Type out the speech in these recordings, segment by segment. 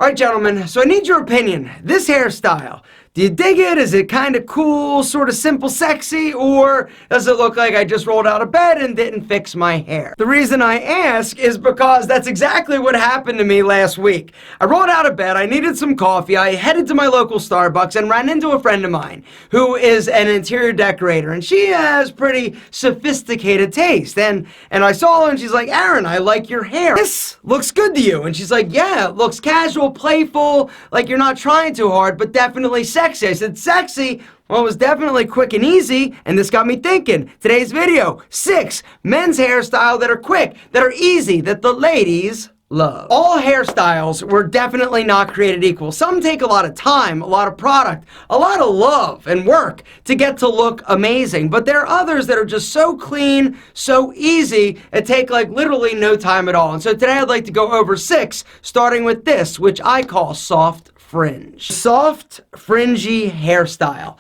Alright gentlemen, so I need your opinion. This hairstyle, do you dig it? Is it kind of cool, sort of simple, sexy, or does it look like I just rolled out of bed and didn't fix my hair? The reason I ask is because that's exactly what happened to me last week. I rolled out of bed, I needed some coffee, I headed to my local Starbucks and ran into a friend of mine who is an interior decorator, and she has pretty sophisticated taste. And I saw her and she's like, Aaron, I like your hair. This looks good to you. And she's like, yeah, it looks casual, playful, like you're not trying too hard, but definitely sexy. I said, sexy? Well, it was definitely quick and easy, and this got me thinking. Today's video, 6 men's hairstyles that are quick, that are easy, that the ladies love. All hairstyles were definitely not created equal. Some take a lot of time, a lot of product, a lot of love and work to get to look amazing. But there are others that are just so clean, so easy, it take like literally no time at all. And so today I'd like to go over 6, starting with this, which I call soft fringe. Soft, fringy hairstyle.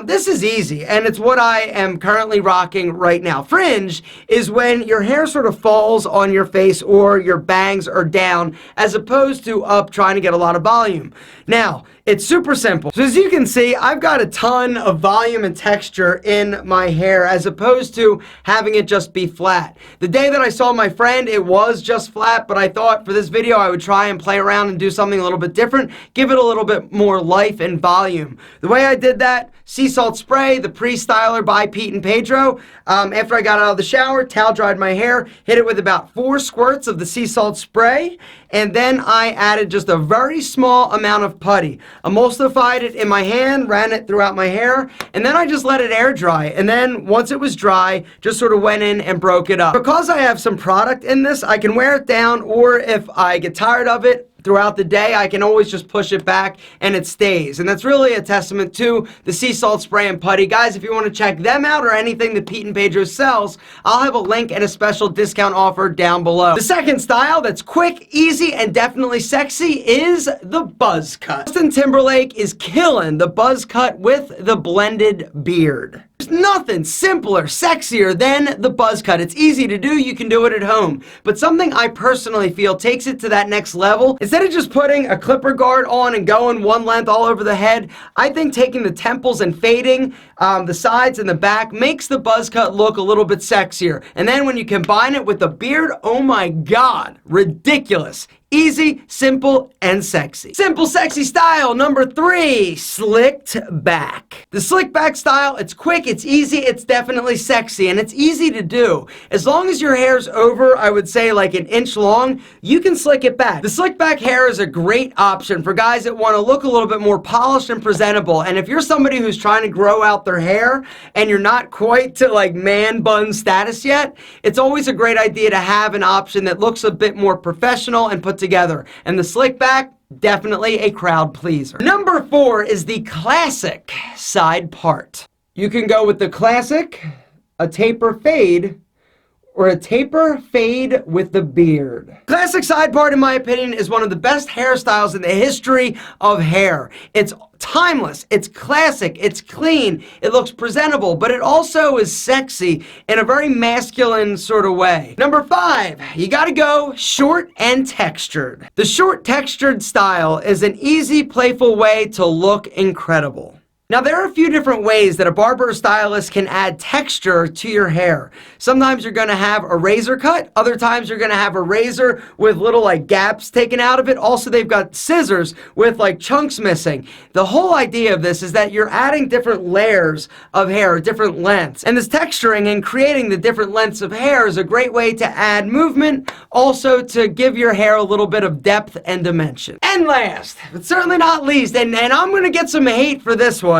This is easy, and it's what I am currently rocking right now. Fringe is when your hair sort of falls on your face or your bangs are down, as opposed to up trying to get a lot of volume. Now, it's super simple. So as you can see, I've got a ton of volume and texture in my hair, as opposed to having it just be flat. The day that I saw my friend, it was just flat, but I thought for this video I would try and play around and do something a little bit different, give it a little bit more life and volume. The way I did that, sea salt spray, the pre-styler by Pete Pedro. After I got out of the shower, towel dried my hair, hit it with about 4 squirts of the sea salt spray, and then I added just a very small amount of putty. Emulsified it in my hand, ran it throughout my hair, and then I just let it air dry. And then once it was dry, just sort of went in and broke it up. Because I have some product in this, I can wear it down, or if I get tired of it throughout the day, I can always just push it back and it stays. And that's really a testament to the sea salt spray and putty. Guys, if you want to check them out or anything that Pete Pedro sells, I'll have a link and a special discount offer down below. The second style that's quick, easy, and definitely sexy is the buzz cut. Justin Timberlake is killing the buzz cut with the blended beard. There's nothing simpler, sexier than the buzz cut. It's easy to do, you can do it at home. But something I personally feel takes it to that next level, instead of just putting a clipper guard on and going one length all over the head, I think taking the temples and fading the sides and the back makes the buzz cut look a little bit sexier. And then when you combine it with the beard, oh my God, ridiculous. Easy, simple, and sexy. Simple, sexy style number 3, slicked back. The slick back style, it's quick, it's easy, it's definitely sexy, and it's easy to do. As long as your hair's over, I would say like 1 inch long, you can slick it back. The slick back hair is a great option for guys that want to look a little bit more polished and presentable. And if you're somebody who's trying to grow out their hair and you're not quite to like man bun status yet, it's always a great idea to have an option that looks a bit more professional and put together. And the slick back, definitely a crowd pleaser. Number 4 is the classic side part. You can go with the classic, a taper fade, or a taper fade with the beard. Classic side part, in my opinion, is one of the best hairstyles in the history of hair. It's timeless, it's classic, it's clean, it looks presentable, but it also is sexy in a very masculine sort of way. Number 5, you gotta go short and textured. The short textured style is an easy, playful way to look incredible. Now, there are a few different ways that a barber or stylist can add texture to your hair. Sometimes you're going to have a razor cut. Other times you're going to have a razor with little like gaps taken out of it. Also, they've got scissors with like chunks missing. The whole idea of this is that you're adding different layers of hair, different lengths. And this texturing and creating the different lengths of hair is a great way to add movement, also to give your hair a little bit of depth and dimension. And last, but certainly not least, and I'm going to get some hate for this one,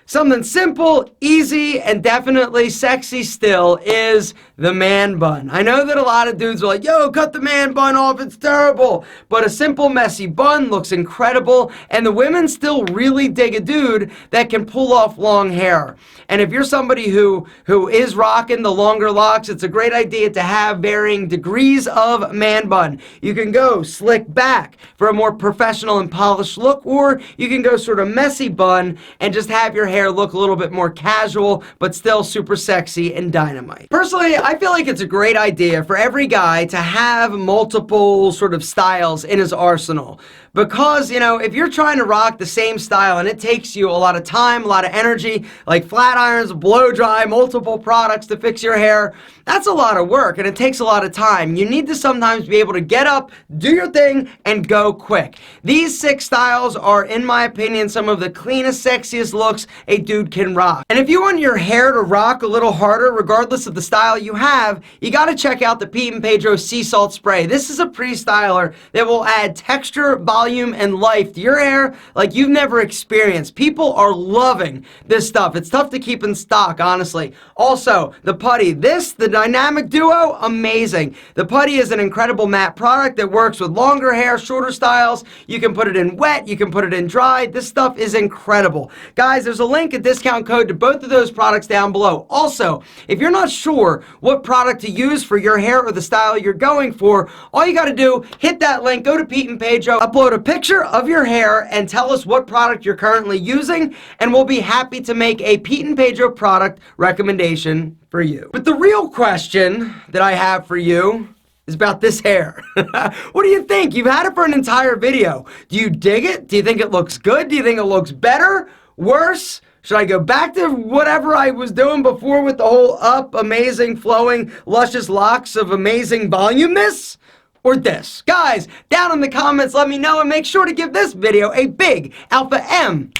something simple, easy, and definitely sexy still is the man bun. I know that a lot of dudes are like, yo, cut the man bun off, it's terrible. But a simple, messy bun looks incredible, and the women still really dig a dude that can pull off long hair. And if you're somebody who is rocking the longer locks, it's a great idea to have varying degrees of man bun. You can go slick back for a more professional and polished look, or you can go sort of messy bun and just have your hair look a little bit more casual, but still super sexy and dynamite. Personally, I feel like it's a great idea for every guy to have multiple sort of styles in his arsenal. Because, you know, if you're trying to rock the same style and it takes you a lot of time, a lot of energy, like flat irons, blow dry, multiple products to fix your hair, that's a lot of work and it takes a lot of time. You need to sometimes be able to get up, do your thing, and go quick. These 6 styles are, in my opinion, some of the cleanest, sexiest looks a dude can rock. And if you want your hair to rock a little harder, regardless of the style you have, you gotta check out the Pete Pedro Sea Salt Spray. This is a pre-styler that will add texture, volume, and life to your hair like you've never experienced. People are loving this stuff. It's tough to keep in stock, honestly. Also, the putty. The dynamic duo, amazing. The putty is an incredible matte product that works with longer hair, shorter styles. You can put it in wet, you can put it in dry. This stuff is incredible. Guys, there's a link, a discount code to both of those products down below. Also, if you're not sure what product to use for your hair or the style you're going for, all you gotta do, hit that link, go to Pete and Pedro, upload a picture of your hair and tell us what product you're currently using, and we'll be happy to make a Pete and Pedro product recommendation for you. But the real question that I have for you is about this hair. What do you think? You've had it for an entire video. Do you dig it? Do you think it looks good? Do you think it looks better? Worse? Should I go back to whatever I was doing before with the whole amazing, flowing, luscious locks of amazing voluminous? Or this? Guys, down in the comments, let me know, and make sure to give this video a big Alpha M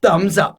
thumbs up.